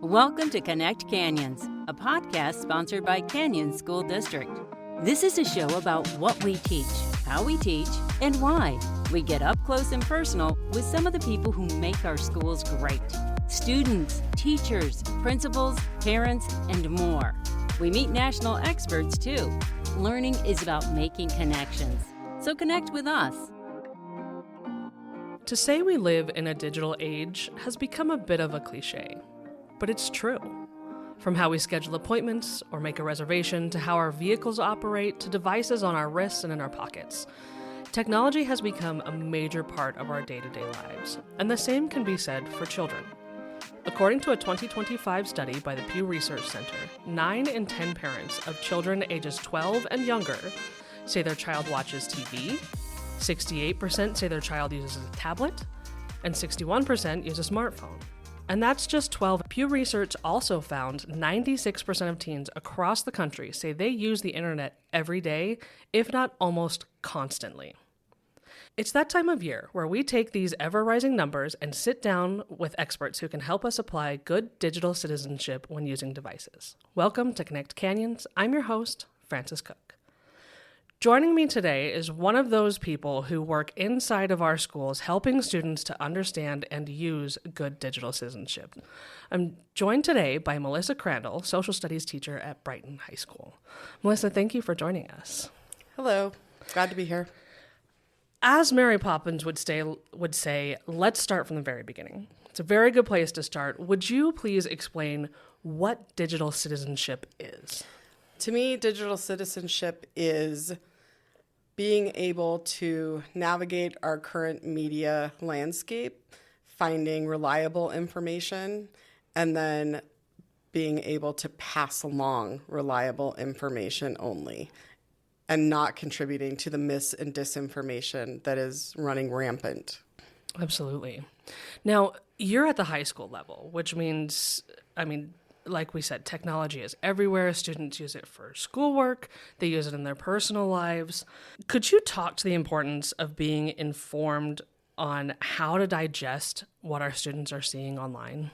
Welcome to Connect Canyons, a podcast sponsored by Canyon School District. This is a show about what we teach, how we teach, and why. We get up close and personal with some of the people who make our schools great. Students, teachers, principals, parents, and more. We meet national experts too. Learning is about making connections. So connect with us. To say we live in a digital age has become a bit of a cliché, but it's true. From how we schedule appointments or make a reservation to how our vehicles operate to devices on our wrists and in our pockets, technology has become a major part of our day-to-day lives, and the same can be said for children. According to a 2025 study by the Pew Research Center, 9 in 10 parents of children ages 12 and younger say their child watches TV, 68% say their child uses a tablet, and 61% use a smartphone. And that's just 12. Pew Research also found 96% of teens across the country say they use the internet every day, if not almost constantly. It's that time of year where we take these ever-rising numbers and sit down with experts who can help us apply good digital citizenship when using devices. Welcome to Connect Canyons. I'm your host, Francis Cook. Joining me today is one of those people who work inside of our schools helping students to understand and use good digital citizenship. I'm joined today by Melissa Crandall, social studies teacher at Brighton High School. Melissa, thank you for joining us. Hello. Glad to be here. As Mary Poppins would say, let's start from the very beginning. It's a very good place to start. Would you please explain what digital citizenship is? To me, digital citizenship is being able to navigate our current media landscape, finding reliable information, and then being able to pass along reliable information only, and not contributing to the mis and disinformation that is running rampant. Absolutely. Now, you're at the high school level, which means, like we said, technology is everywhere. Students use it for schoolwork. They use it in their personal lives. Could you talk to the importance of being informed on how to digest what our students are seeing online?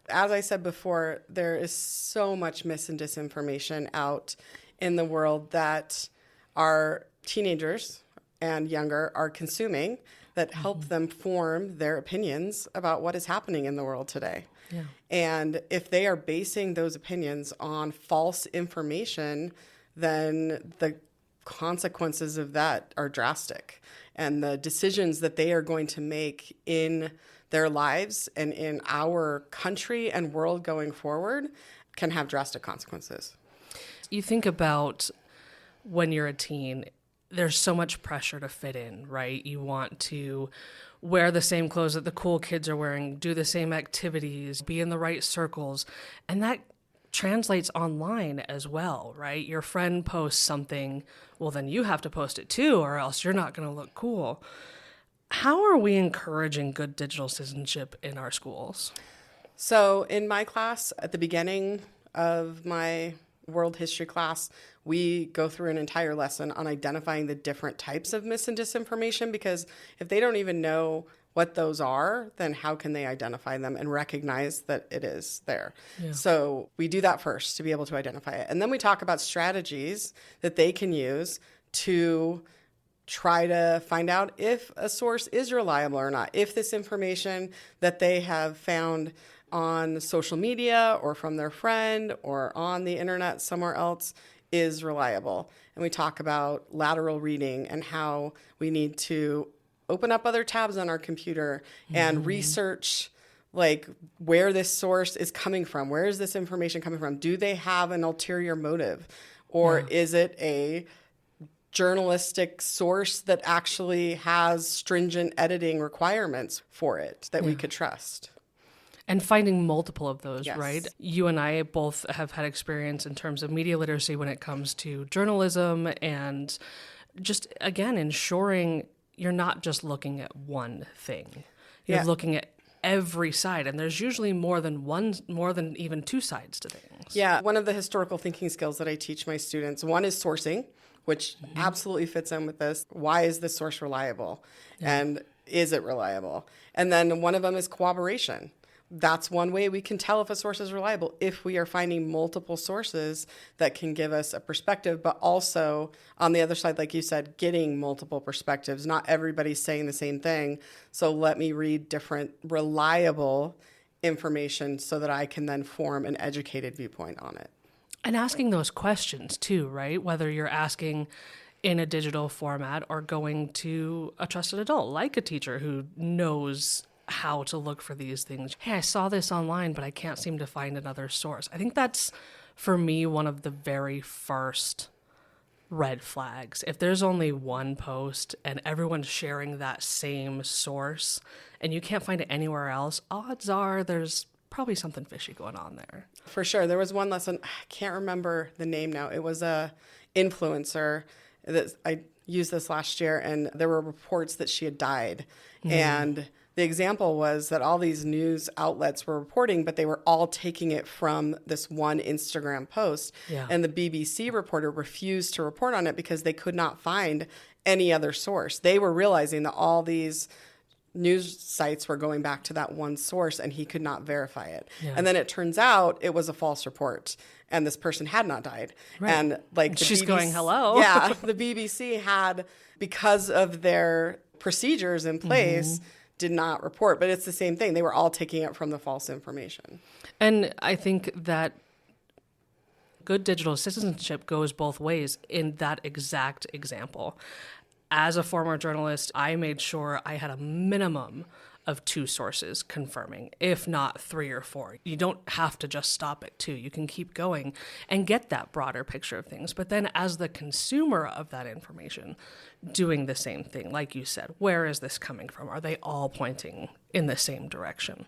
As I said before, there is so much mis and disinformation out in the world that our teenagers and younger are consuming that help them form their opinions about what is happening in the world today. Yeah. And if they are basing those opinions on false information, then the consequences of that are drastic. And the decisions that they are going to make in their lives and in our country and world going forward can have drastic consequences. You think about when you're a teen, there's so much pressure to fit in, right? You want to wear the same clothes that the cool kids are wearing, do the same activities, be in the right circles. And that translates online as well, right? Your friend posts something, well, then you have to post it too, or else you're not going to look cool. How are we encouraging good digital citizenship in our schools? So in my class, at the beginning of my world history class, we go through an entire lesson on identifying the different types of mis and disinformation, because if they don't even know what those are, then how can they identify them and recognize that it is there? Yeah. So we do that first to be able to identify it. And then we talk about strategies that they can use to try to find out if a source is reliable or not, if this information that they have found on social media or from their friend or on the internet somewhere else is reliable. And we talk about lateral reading and how we need to open up other tabs on our computer and research like where this source is coming from. Where is this information coming from? Do they have an ulterior motive? Or is it a journalistic source that actually has stringent editing requirements for it that we could trust? And finding multiple of those, Yes. right? You and I both have had experience in terms of media literacy when it comes to journalism and just, again, ensuring you're not just looking at one thing. You're looking at every side, and there's usually more than even two sides to things. Yeah, one of the historical thinking skills that I teach my students, one is sourcing, which absolutely fits in with this. Why is this source reliable? And is it reliable? And then one of them is corroboration. that's one way we can tell if a source is reliable, if we are finding multiple sources that can give us a perspective, but also on the other side, like you said, getting multiple perspectives. Not everybody's saying the same thing. So let me read different reliable information so that I can then form an educated viewpoint on it. And asking those questions too, right? Whether you're asking in a digital format or going to a trusted adult, like a teacher who knows how to look for these things. Hey, I saw this online, but I can't seem to find another source. I think that's, for me, one of the very first red flags. If there's only one post and everyone's sharing that same source and you can't find it anywhere else, odds are there's probably something fishy going on there. For sure. There was one lesson, I can't remember the name now. It was a influencer that I used this last year, and there were reports that she had died. And the example was that all these news outlets were reporting, but they were all taking it from this one Instagram post. Yeah. And the BBC reporter refused to report on it because they could not find any other source. They were realizing that all these news sites were going back to that one source, and he could not verify it. Yeah. And then it turns out it was a false report, and this person had not died. Right. And like she's BBC, going, hello. Yeah, the BBC had, because of their procedures in place, did not report. But it's the same thing. They were all taking it from the false information. And I think that good digital citizenship goes both ways in that exact example. As a former journalist, I made sure I had a minimum of 2 sources confirming, if not 3 or 4. You don't have to just stop at 2. You can keep going and get that broader picture of things. But then as the consumer of that information, doing the same thing, like you said, where is this coming from? Are they all pointing in the same direction?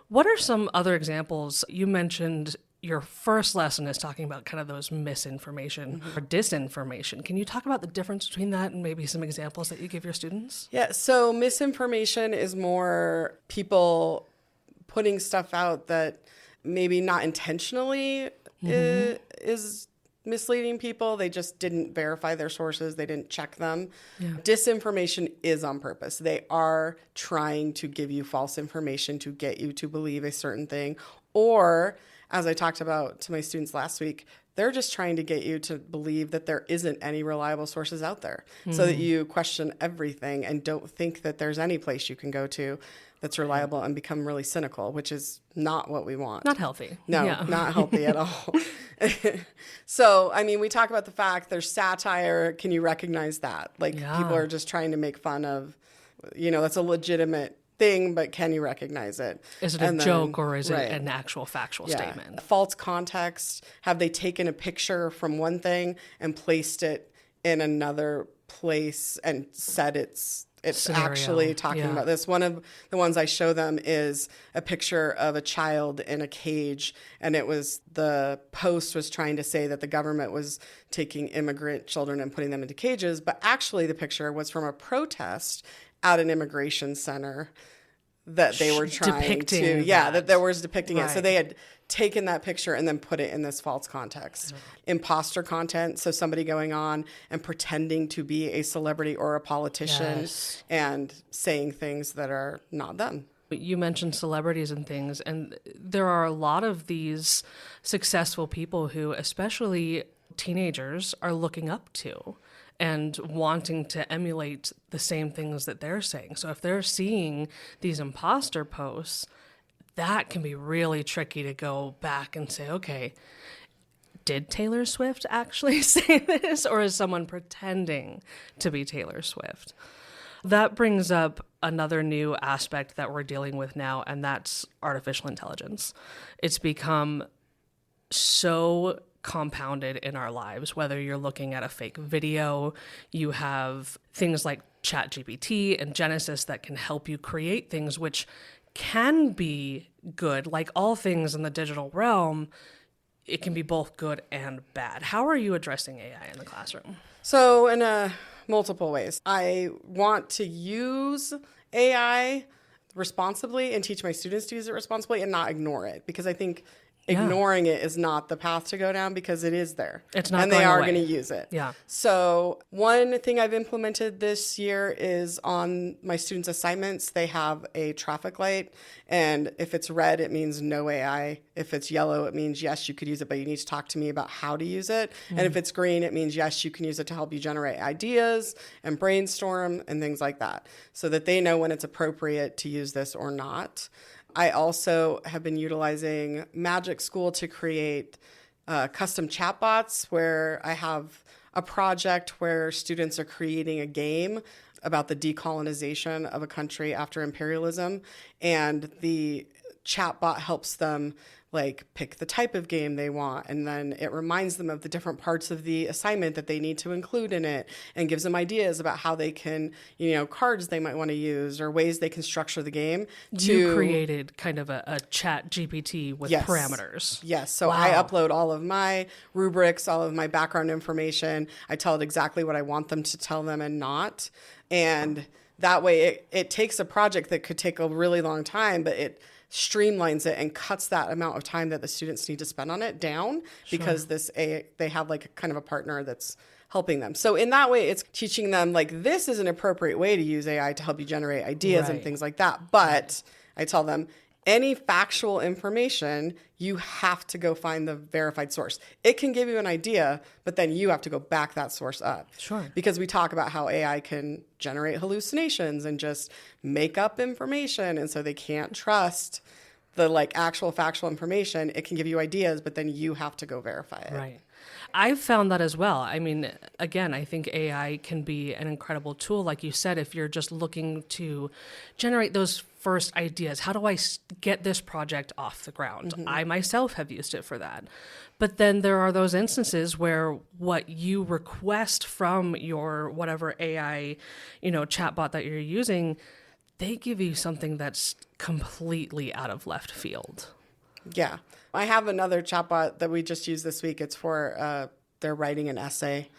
What are some other examples? You mentioned your first lesson is talking about kind of those misinformation or disinformation. Can you talk about the difference between that and maybe some examples that you give your students? Yeah, so misinformation is more people putting stuff out that maybe not intentionally is misleading people. They just didn't verify their sources. They didn't check them. Yeah. Disinformation is on purpose. They are trying to give you false information to get you to believe a certain thing, or as I talked about to my students last week, they're just trying to get you to believe that there isn't any reliable sources out there, so that you question everything and don't think that there's any place you can go to that's reliable, and become really cynical, which is not what we want. Not healthy. No, not healthy at all. So, I mean, we talk about the fact there's satire. Can you recognize that? Like, people are just trying to make fun of, that's a legitimate thing, but can you recognize it? Is it a joke, or is it an actual factual statement? False context. Have they taken a picture from one thing and placed it in another place and said it's Scenario. Actually talking about this? One of the ones I show them is a picture of a child in a cage, and the post was trying to say that the government was taking immigrant children and putting them into cages, but actually the picture was from a protest at an immigration center that they were trying depicting that there was depicting right. it. So they had taken that picture and then put it in this false context. Imposter content, so somebody going on and pretending to be a celebrity or a politician and saying things that are not them. You mentioned celebrities and things, and there are a lot of these successful people who, especially teenagers, are looking up to and wanting to emulate the same things that they're saying. So if they're seeing these imposter posts, that can be really tricky to go back and say, okay, did Taylor Swift actually say this, or is someone pretending to be Taylor Swift? That brings up another new aspect that we're dealing with now, and that's artificial intelligence. It's become so compounded in our lives, whether you're looking at a fake video, you have things like ChatGPT and Genesis that can help you create things which can be good. Like all things in the digital realm, it can be both good and bad. How are you addressing AI in the classroom? So in multiple ways. I want to use AI responsibly and teach my students to use it responsibly and not ignore it, because I think ignoring it is not the path to go down because it is there. It's not and going they are away. going to use it. Yeah. So one thing I've implemented this year is on my students' assignments, they have a traffic light. And if it's red, it means no AI. If it's yellow, it means yes, you could use it, but you need to talk to me about how to use it. And if it's green, it means yes, you can use it to help you generate ideas and brainstorm and things like that, so that they know when it's appropriate to use this or not. I also have been utilizing Magic School to create custom chatbots where I have a project where students are creating a game about the decolonization of a country after imperialism. And the chatbot helps them like pick the type of game they want. And then it reminds them of the different parts of the assignment that they need to include in it and gives them ideas about how they can, cards they might want to use or ways they can structure the game. You created kind of a chat GPT with parameters. Yes. So I upload all of my rubrics, all of my background information. I tell it exactly what I want them to tell them and not. And that way it takes a project that could take a really long time, but it streamlines it and cuts that amount of time that the students need to spend on it down because they have like a kind of a partner that's helping them. So in that way, it's teaching them like this is an appropriate way to use AI to help you generate ideas and things like that. But I tell them any factual information, you have to go find the verified source. It can give you an idea, but then you have to go back that source up. Sure. Because we talk about how AI can generate hallucinations and just make up information. And so they can't trust the like actual factual information. It can give you ideas, but then you have to go verify it. Right. I've found that as well. I mean, again, I think AI can be an incredible tool. Like you said, if you're just looking to generate those first ideas, how do I get this project off the ground? I myself have used it for that. But then there are those instances where what you request from your whatever AI, chatbot that you're using, they give you something that's completely out of left field. Yeah. I have another chatbot that we just used this week. It's for they're writing an essay,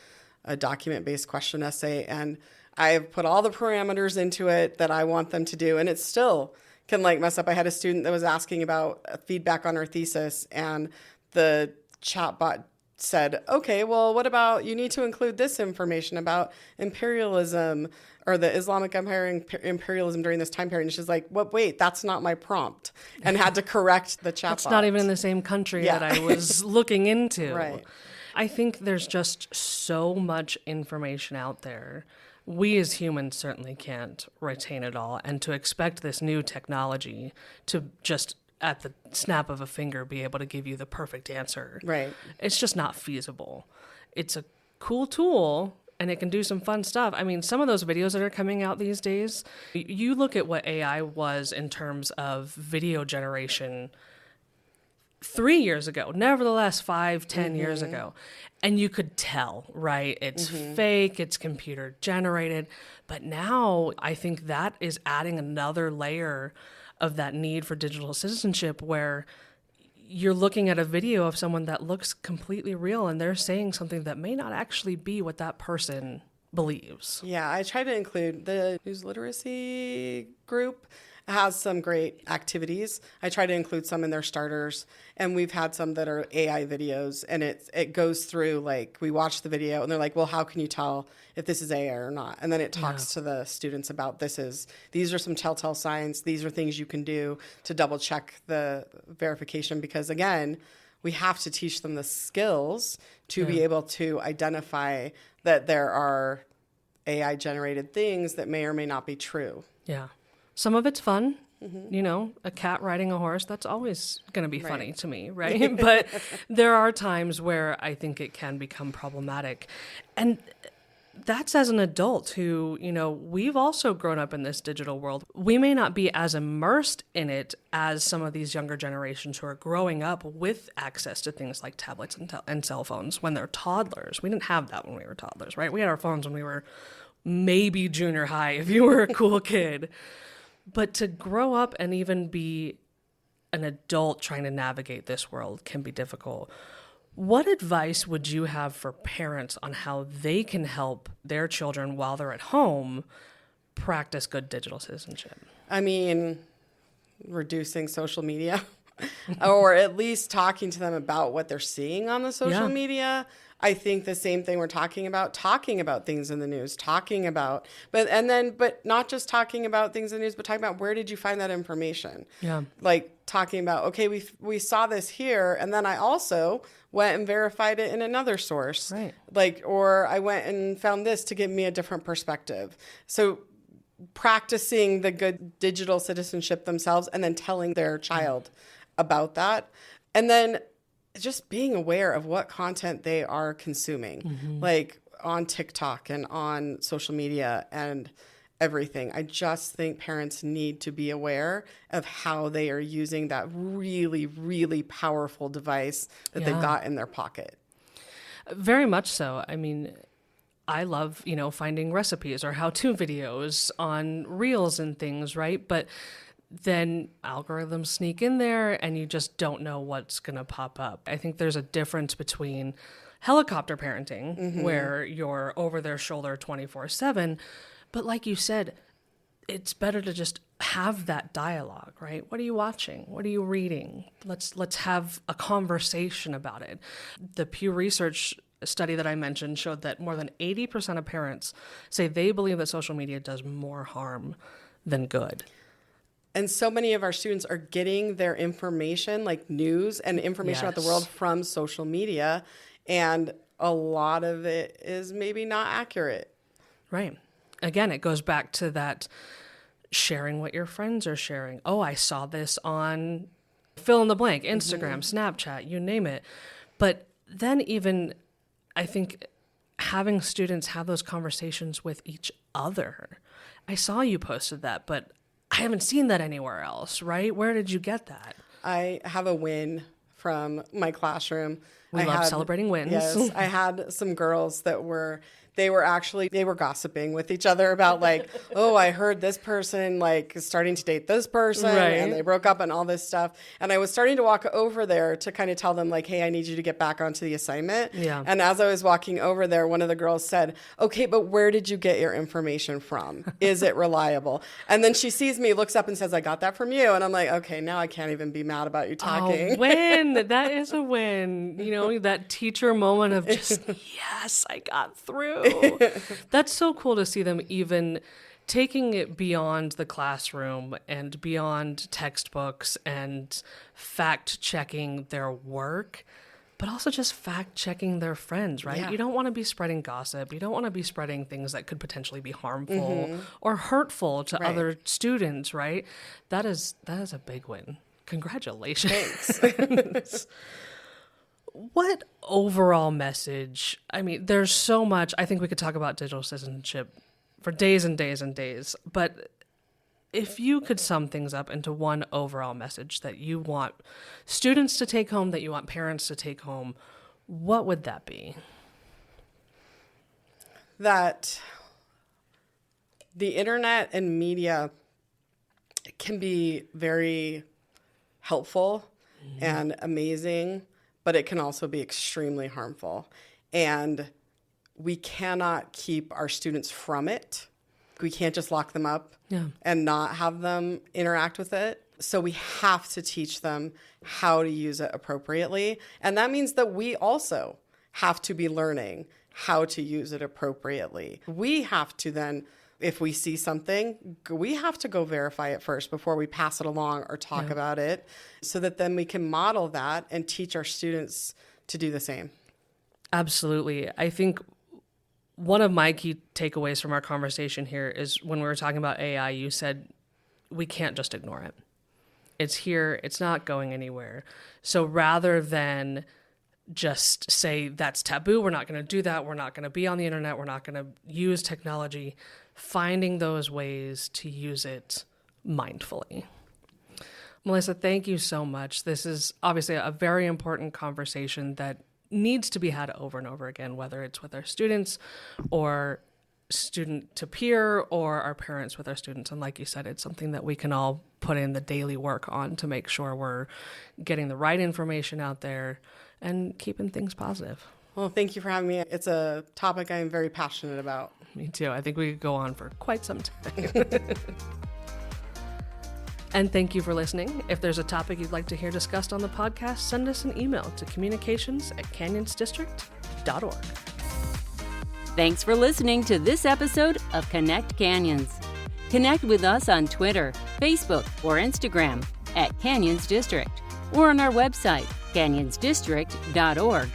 a document-based question essay, and I've put all the parameters into it that I want them to do, and it still can like mess up. I had a student that was asking about feedback on her thesis, and the chatbot said, okay, well, what about you need to include this information about imperialism or the Islamic Empire imperialism during this time period. And she's like, well, wait, that's not my prompt, and had to correct the chatbot. It's not even in the same country that I was looking into. Right. I think there's just so much information out there. We as humans certainly can't retain it all. And to expect this new technology to just at the snap of a finger be able to give you the perfect answer. Right. It's just not feasible. It's a cool tool and it can do some fun stuff. I mean, some of those videos that are coming out these days, you look at what AI was in terms of video generation 3 years ago, nevertheless 5-10 years ago, and you could tell, right? It's fake, it's computer generated, but now I think that is adding another layer of that need for digital citizenship where you're looking at a video of someone that looks completely real and they're saying something that may not actually be what that person believes. Yeah, I try to include the news literacy group. Has some great activities. I try to include some in their starters, and we've had some that are AI videos, and it goes through, like, we watch the video and they're like, well, how can you tell if this is AI or not? And then it talks to the students about these are some telltale signs, these are things you can do to double check the verification, because again, we have to teach them the skills to be able to identify that there are AI generated things that may or may not be true. Yeah. Some of it's fun, a cat riding a horse, that's always going to be funny to me, right? But there are times where I think it can become problematic. And that's as an adult who, we've also grown up in this digital world. We may not be as immersed in it as some of these younger generations who are growing up with access to things like tablets and cell phones when they're toddlers. We didn't have that when we were toddlers, right? We had our phones when we were maybe junior high if you were a cool kid. But to grow up and even be an adult trying to navigate this world can be difficult. What advice would you have for parents on how they can help their children while they're at home practice good digital citizenship? I mean, reducing social media. or at least talking to them about what they're seeing on the social Yeah. media. I think the same thing we're talking about things in the news, but not just talking about things in the news, but talking about where did you find that information? Yeah. Like talking about, okay, we saw this here, and then I also went and verified it in another source. Right. Like, or I went and found this to give me a different perspective. So practicing the good digital citizenship themselves and then telling their child about that. And then just being aware of what content they are consuming, like on TikTok and on social media and everything. I just think parents need to be aware of how they are using that really, really powerful device that they've got in their pocket. Very much so. I mean, I love, finding recipes or how-to videos on Reels and things, right? But then algorithms sneak in there and you just don't know what's going to pop up. I think there's a difference between helicopter parenting, where you're over their shoulder 24/7. But like you said, it's better to just have that dialogue, right? What are you watching? What are you reading? Let's have a conversation about it. The Pew Research study that I mentioned showed that more than 80% of parents say they believe that social media does more harm than good. And so many of our students are getting their information, like news and information about the world, from social media. And a lot of it is maybe not accurate. Right. Again, it goes back to that sharing what your friends are sharing. Oh, I saw this on fill in the blank, Instagram, Snapchat, you name it. But then even, I think, having students have those conversations with each other. I saw you posted that, but I haven't seen that anywhere else, right? Where did you get that? I have a win from my classroom. We love celebrating wins. Yes, I had some girls that they were gossiping with each other about like, oh, I heard this person like starting to date this person, and they broke up and all this stuff. And I was starting to walk over there to kind of tell them like, hey, I need you to get back onto the assignment. Yeah. And as I was walking over there, one of the girls said, okay, but where did you get your information from? Is it reliable? And then she sees me, looks up and says, I got that from you. And I'm like, okay, now I can't even be mad about you talking. Oh, win. That is a win. That teacher moment of just, yes, I got through. That's so cool to see them even taking it beyond the classroom and beyond textbooks and fact-checking their work, but also just fact-checking their friends, right? Yeah. You don't want to be spreading gossip. You don't want to be spreading things that could potentially be harmful or hurtful to other students, right? That is a big win. Congratulations. Thanks. What overall message? I mean, there's so much. I think we could talk about digital citizenship for days and days and days. But if you could sum things up into one overall message that you want students to take home, that you want parents to take home, what would that be? That the internet and media can be very helpful and amazing, but it can also be extremely harmful. And we cannot keep our students from it. We can't just lock them up and not have them interact with it. So we have to teach them how to use it appropriately. And that means that we also have to be learning how to use it appropriately. We have to then, if we see something, we have to go verify it first before we pass it along or talk about it, so that then we can model that and teach our students to do the same. Absolutely. I think one of my key takeaways from our conversation here is when we were talking about AI, you said we can't just ignore it. It's here. It's not going anywhere. So rather than just say that's taboo, we're not going to do that, we're not going to be on the internet, we're not going to use technology, finding those ways to use it mindfully. Melissa, thank you so much. This is obviously a very important conversation that needs to be had over and over again, whether it's with our students or student to peer or our parents with our students. And like you said, it's something that we can all put in the daily work on to make sure we're getting the right information out there and keeping things positive. Well, thank you for having me. It's a topic I'm very passionate about. Me too. I think we could go on for quite some time. And thank you for listening. If there's a topic you'd like to hear discussed on the podcast, send us an email to communications@canyonsdistrict.org. Thanks for listening to this episode of Connect Canyons. Connect with us on Twitter, Facebook, or Instagram @Canyons District, or on our website, canyonsdistrict.org.